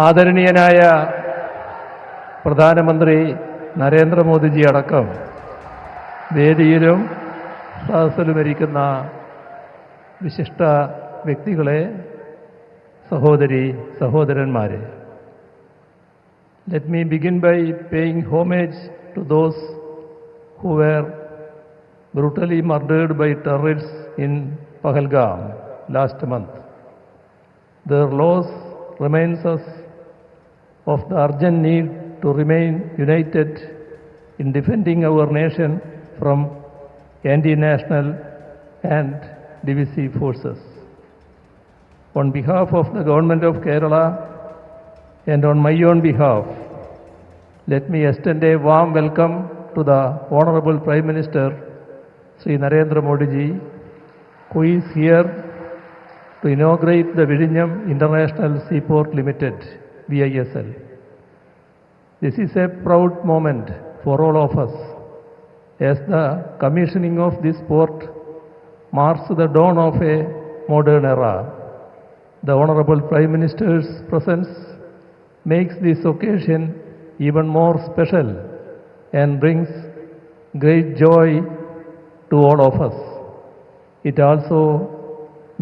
ആദരണീയനായ പ്രധാനമന്ത്രി നരേന്ദ്രമോദിജി അടക്കം വേദിയിലും സദസ്സിലുമിരിക്കുന്ന വിശിഷ്ട വ്യക്തികളെ, സഹോദരന്മാരെ, let me begin by paying homage to those who were brutally murdered by terrorists in Pahalgam last month. Their loss reminds us of the urgent need to remain united in defending our nation from anti-national and divisive forces. On behalf of the Government of Kerala and on my own behalf, let me extend a warm welcome to the Honorable Prime Minister, Sri Narendra Modi ji, who is here to inaugurate the Vizhinjam International Seaport Limited, VISL. This is a proud moment for all of us, as the commissioning of this port marks the dawn of a modern era. The Honorable Prime Minister's presence makes this occasion even more special and brings great joy to all of us. It also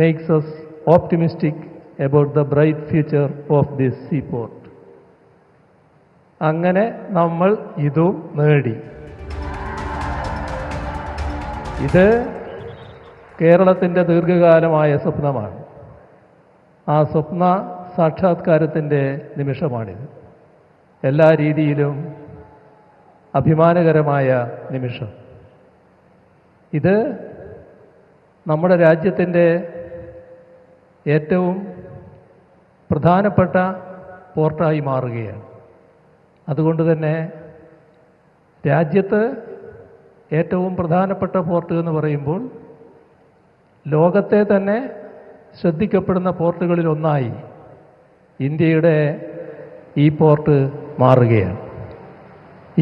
makes us optimistic about the bright future of this seaport. അങ്ങനെ നമ്മൾ ഇതും നേടി. ഇത് കേരളത്തിൻ്റെ ദീർഘകാലമായ സ്വപ്നമാണ്. ആ സ്വപ്ന സാക്ഷാത്കാരത്തിൻ്റെ നിമിഷമാണിത്. എല്ലാ രീതിയിലും അഭിമാനകരമായ നിമിഷം. ഇത് നമ്മുടെ രാജ്യത്തിൻ്റെ ഏറ്റവും പ്രധാനപ്പെട്ട പോർട്ടായി മാറുകയാണ്. അതുകൊണ്ട് തന്നെ രാജ്യത്ത് ഏറ്റവും പ്രധാനപ്പെട്ട പോർട്ട് എന്ന് പറയുമ്പോൾ ലോകത്തെ തന്നെ ശ്രദ്ധിക്കപ്പെടുന്ന പോർട്ടുകളിലൊന്നായി ഇന്ത്യയുടെ ഈ പോർട്ട് മാറുകയാണ്.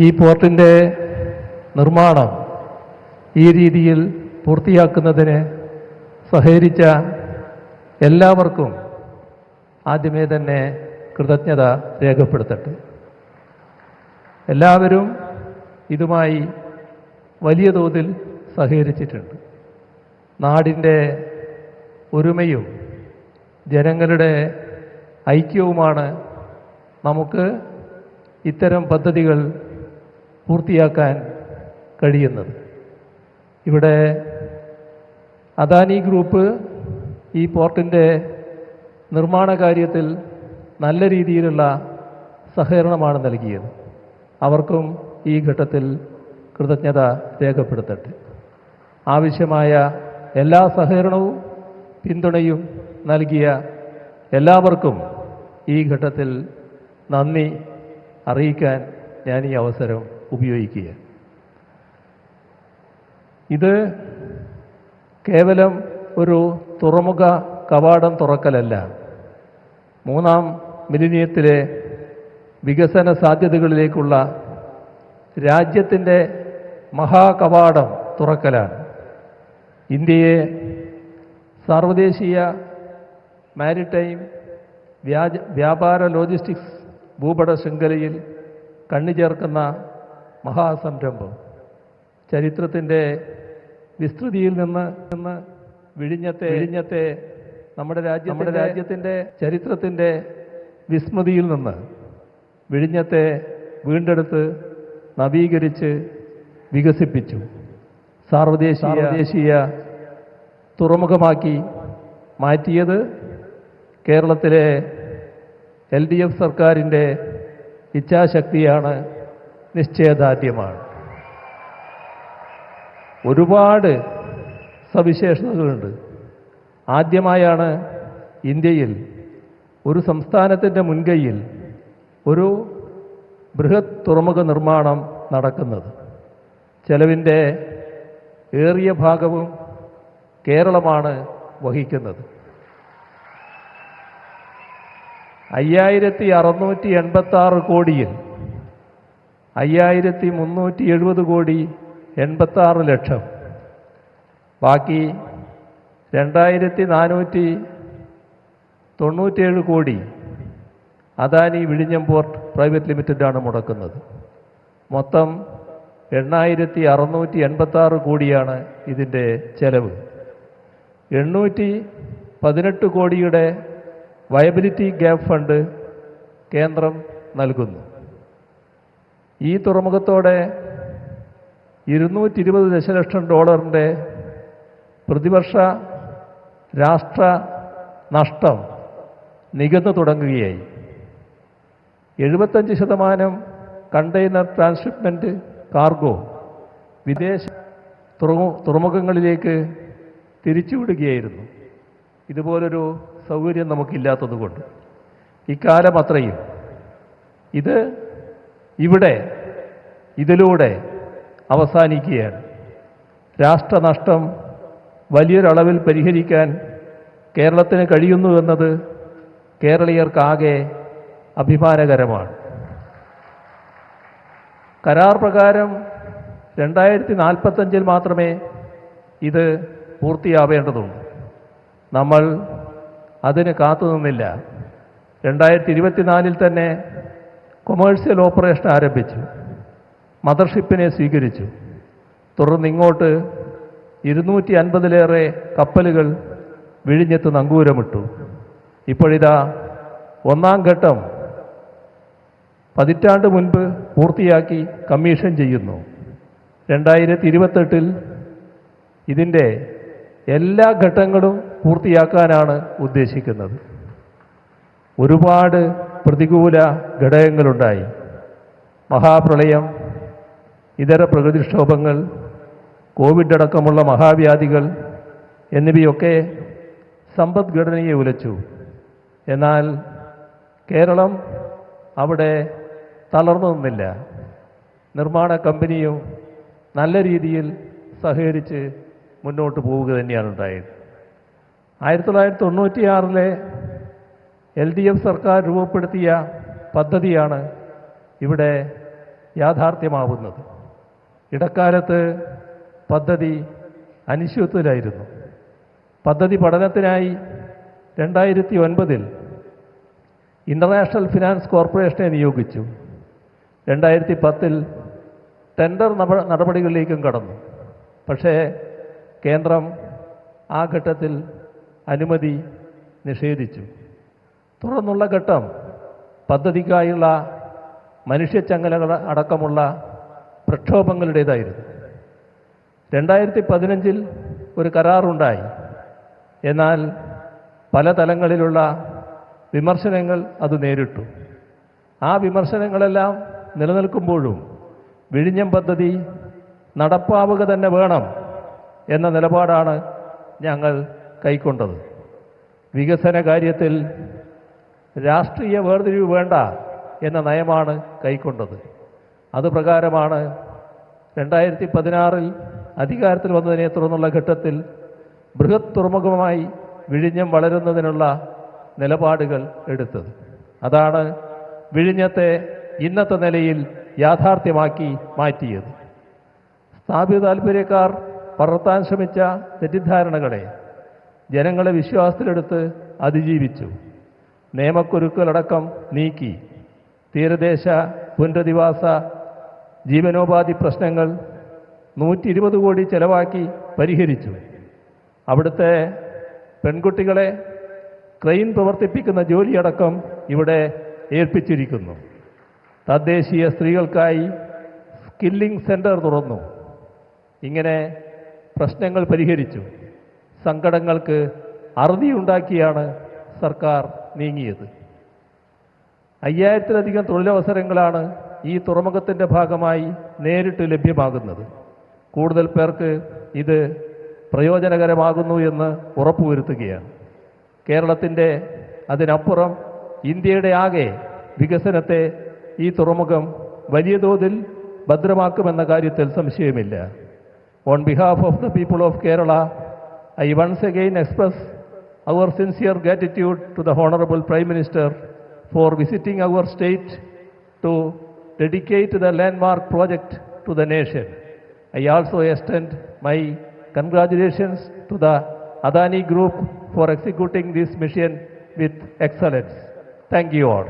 ഈ പോർട്ടിൻ്റെ നിർമ്മാണം ഈ രീതിയിൽ പൂർത്തിയാക്കുന്നതിന് സഹകരിച്ച എല്ലാവർക്കും ആദ്യമേ തന്നെ കൃതജ്ഞത രേഖപ്പെടുത്തട്ടെ. എല്ലാവരും ഇതുമായി വലിയ തോതിൽ സഹകരിച്ചിട്ടുണ്ട്. നാടിൻ്റെ ഒരുമയും ജനങ്ങളുടെ ഐക്യവുമാണ് നമുക്ക് ഇത്തരം പദ്ധതികൾ പൂർത്തിയാക്കാൻ കഴിയുന്നത്. ഇവിടെ അദാനി ഗ്രൂപ്പ് ഈ പോർട്ടിൻ്റെ നിർമ്മാണ കാര്യത്തിൽ നല്ല രീതിയിലുള്ള സഹകരണമാണ് നൽകിയത്. അവർക്കും ഈ ഘട്ടത്തിൽ കൃതജ്ഞത രേഖപ്പെടുത്തട്ടെ. ആവശ്യമായ എല്ലാ സഹകരണവും പിന്തുണയും നൽകിയ എല്ലാവർക്കും ഈ ഘട്ടത്തിൽ നന്ദി അറിയിക്കാൻ ഞാൻ ഈ അവസരം ഉപയോഗിക്കുക. ഇത് കേവലം ഒരു തുറമുഖ കവാടം തുറക്കലല്ല, മൂന്നാം മിലിനിയത്തിലെ വികസന സാധ്യതകളിലേക്കുള്ള രാജ്യത്തിൻ്റെ മഹാകവാടം തുറക്കലാണ്. ഇന്ത്യയെ സാർവദേശീയ മാരിടൈം വ്യാപാര ലോജിസ്റ്റിക്സ് ഭൂപട ശൃംഖലയിൽ കണ്ണിചേർക്കുന്ന മഹാസംരംഭം. ചരിത്രത്തിൻ്റെ വിസ്തൃതിയിൽ നിന്ന് വിഴിഞ്ഞത്തെ നമ്മുടെ രാജ്യത്തിൻ്റെ ചരിത്രത്തിൻ്റെ വിസ്മൃതിയിൽ നിന്ന് വിഴിഞ്ഞത്തെ വീണ്ടെടുത്ത് നവീകരിച്ച് വികസിപ്പിച്ചു സാർവദേശീയ തുറമുഖമാക്കി മാറ്റിയത് കേരളത്തിലെ LDF സർക്കാരിൻ്റെ ഇച്ഛാശക്തിയാണ്, നിശ്ചയദാർഢ്യമാണ്. ഒരുപാട് സവിശേഷതകളുണ്ട്. ആദ്യമായാണ് ഇന്ത്യയിൽ ഒരു സംസ്ഥാനത്തിൻ്റെ മുൻകൈയിൽ ഒരു ബൃഹത് തുറമുഖ നിർമ്മാണം നടക്കുന്നത്. ചെലവിൻ്റെ ഏറിയ ഭാഗവും കേരളമാണ് വഹിക്കുന്നത്. 5686 കോടിയിൽ 5370 കോടി 86 ലക്ഷം, ബാക്കി 2497 കോടി അദാനി വിഴിഞ്ഞം പോർട്ട് പ്രൈവറ്റ് ലിമിറ്റഡാണ് മുടക്കുന്നത്. മൊത്തം 8,686 കോടിയാണ് ഇതിൻ്റെ ചെലവ്. 818 കോടിയുടെ വയബിലിറ്റി ഗ്യാപ്പ് ഫണ്ട് കേന്ദ്രം നൽകുന്നു. ഈ തുറമുഖത്തോടെ $220 ദശലക്ഷം പ്രതിവർഷ രാഷ്ട്ര നഷ്ടം നികന്നു തുടങ്ങുകയായി. 75% കണ്ടെയ്നർ ട്രാൻസ്ഷിപ്മെൻറ്റ് കാർഗോ വിദേശ തുറമുഖങ്ങളിലേക്ക് തിരിച്ചുവിടുകയായിരുന്നു. ഇതുപോലൊരു സൗകര്യം നമുക്കില്ലാത്തതുകൊണ്ട് ഇക്കാലം അത്രയും ഇതിലൂടെ അവസാനിക്കുകയാണ്. രാഷ്ട്രനഷ്ടം വലിയൊരളവിൽ പരിഹരിക്കാൻ കേരളത്തിന് കഴിയുന്നുവെന്നത് കേരളീയർക്കാകെ അഭിമാനകരമാണ്. കരാർ പ്രകാരം 2045 മാത്രമേ ഇത് പൂർത്തിയാവേണ്ടതുള്ളൂ. നമ്മൾ അതിന് കാത്തുനിന്നില്ല. 2024 തന്നെ കൊമേഴ്സ്യൽ ഓപ്പറേഷൻ ആരംഭിച്ചു. മദർഷിപ്പിനെ സ്വീകരിച്ചു. തുടർന്ന് ഇങ്ങോട്ട് 250-ലേറെ കപ്പലുകൾ വിഴിഞ്ഞത്ത് നങ്കൂരമിട്ടു. ഇപ്പോഴിതാ ഒന്നാം ഘട്ടം പതിറ്റാണ്ട് മുൻപ് പൂർത്തിയാക്കി കമ്മീഷൻ ചെയ്യുന്നു. 2028 ഇതിൻ്റെ എല്ലാ ഘട്ടങ്ങളും പൂർത്തിയാക്കാനാണ് ഉദ്ദേശിക്കുന്നത്. ഒരുപാട് പ്രതികൂല ഘടകങ്ങളുണ്ടായി. മഹാപ്രളയം, ഇതര പ്രകൃതിക്ഷോഭങ്ങൾ, കോവിഡ് അടക്കമുള്ള മഹാവ്യാധികൾ എന്നിവയൊക്കെ സമ്പദ്ഘടനയെ ഉലച്ചു. എന്നാൽ കേരളം അവിടെ തളർന്നു നിന്നില്ല. നിർമ്മാണ കമ്പനിയും നല്ല രീതിയിൽ സഹകരിച്ച് മുന്നോട്ട് പോവുക തന്നെയാണ് ഉണ്ടായത്. 1996 LDF സർക്കാർ രൂപപ്പെടുത്തിയ പദ്ധതിയാണ് ഇവിടെ യാഥാർത്ഥ്യമാവുന്നത്. ഇടക്കാലത്ത് പദ്ധതി അനിശ്ചിതത്വത്തിലായിരുന്നു. പദ്ധതി പഠനത്തിനായി 2009 ഇൻ്റർനാഷണൽ ഫിനാൻസ് കോർപ്പറേഷനെ നിയോഗിച്ചു. 2010 ടെൻഡർ നടപടികളിലേക്കും കടന്നു. പക്ഷേ കേന്ദ്രം ആ ഘട്ടത്തിൽ അനുമതി നിഷേധിച്ചു. തുടർന്നുള്ള ഘട്ടം പദ്ധതിക്കായുള്ള മനുഷ്യച്ചങ്ങലകൾ അടക്കമുള്ള പ്രക്ഷോഭങ്ങളുടേതായിരുന്നു. 2015 ഒരു കരാറുണ്ടായി. എന്നാൽ പല തലങ്ങളിലുള്ള വിമർശനങ്ങൾ അത് നേരിട്ടു. ആ വിമർശനങ്ങളെല്ലാം നിലനിൽക്കുമ്പോഴും വിഴിഞ്ഞം പദ്ധതി നടപ്പാവുക തന്നെ വേണം എന്ന നിലപാടാണ് ഞങ്ങൾ കൈക്കൊണ്ടത്. വികസന കാര്യത്തിൽ രാഷ്ട്രീയ വേർതിരിവ് വേണ്ട എന്ന നയമാണ് കൈക്കൊണ്ടത്. അതുപ്രകാരമാണ് 2016 അധികാരത്തിൽ വന്നതിനെ തുടർന്നുള്ള ഘട്ടത്തിൽ ബൃഹത് തുറമുഖമായി വിഴിഞ്ഞം വളരുന്നതിനുള്ള നിലപാടുകൾ എടുത്തത്. അതാണ് വിഴിഞ്ഞത്തെ ഇന്നത്തെ നിലയിൽ യാഥാർത്ഥ്യമാക്കി മാറ്റിയത്. സ്ഥാപിത താൽപ്പര്യക്കാർ പടർത്താൻ ശ്രമിച്ച തെറ്റിദ്ധാരണകളെ ജനങ്ങളെ വിശ്വാസത്തിലെടുത്ത് അതിജീവിച്ചു. നിയമക്കുരുക്കളടക്കം നീക്കി തീരദേശ പുനരധിവാസ ജീവനോപാധി പ്രശ്നങ്ങൾ 120 കോടി ചെലവാക്കി പരിഹരിച്ചു. അവിടുത്തെ പെൺകുട്ടികളെ ക്രെയിൻ പ്രവർത്തിപ്പിക്കുന്ന ജോലിയടക്കം ഇവിടെ ഏൽപ്പിച്ചിരിക്കുന്നു. തദ്ദേശീയ സ്ത്രീകൾക്കായി സ്കില്ലിംഗ് സെൻറ്റർ തുറന്നു. ഇങ്ങനെ പ്രശ്നങ്ങൾ പരിഹരിച്ചു. സങ്കടങ്ങൾക്ക് അറുതിയുണ്ടാക്കിയാണ് സർക്കാർ നീങ്ങിയത്. 5000-ലധികം തൊഴിലവസരങ്ങളാണ് ഈ തുറമുഖത്തിൻ്റെ ഭാഗമായി നേരിട്ട് ലഭ്യമാകുന്നത്. കൂടുതൽ പേർക്ക് ഇത് പ്രയോജനകരമാകുന്നു എന്ന് ഉറപ്പുവരുത്തുകയാണ്. കേരളത്തിൻ്റെ അതിനപ്പുറം ഇന്ത്യയുടെ ആകെ വികസനത്തെ ഈ തുറമുഖം വലിയ തോതിൽ ഭദ്രമാക്കുമെന്ന കാര്യത്തിൽ സംശയമില്ല. On behalf of the people of Kerala, I once again express our sincere gratitude to the Honorable Prime Minister for visiting our state to dedicate the landmark project to the nation. I also extend my congratulations to the Adani Group for executing this mission with excellence. Thank you all.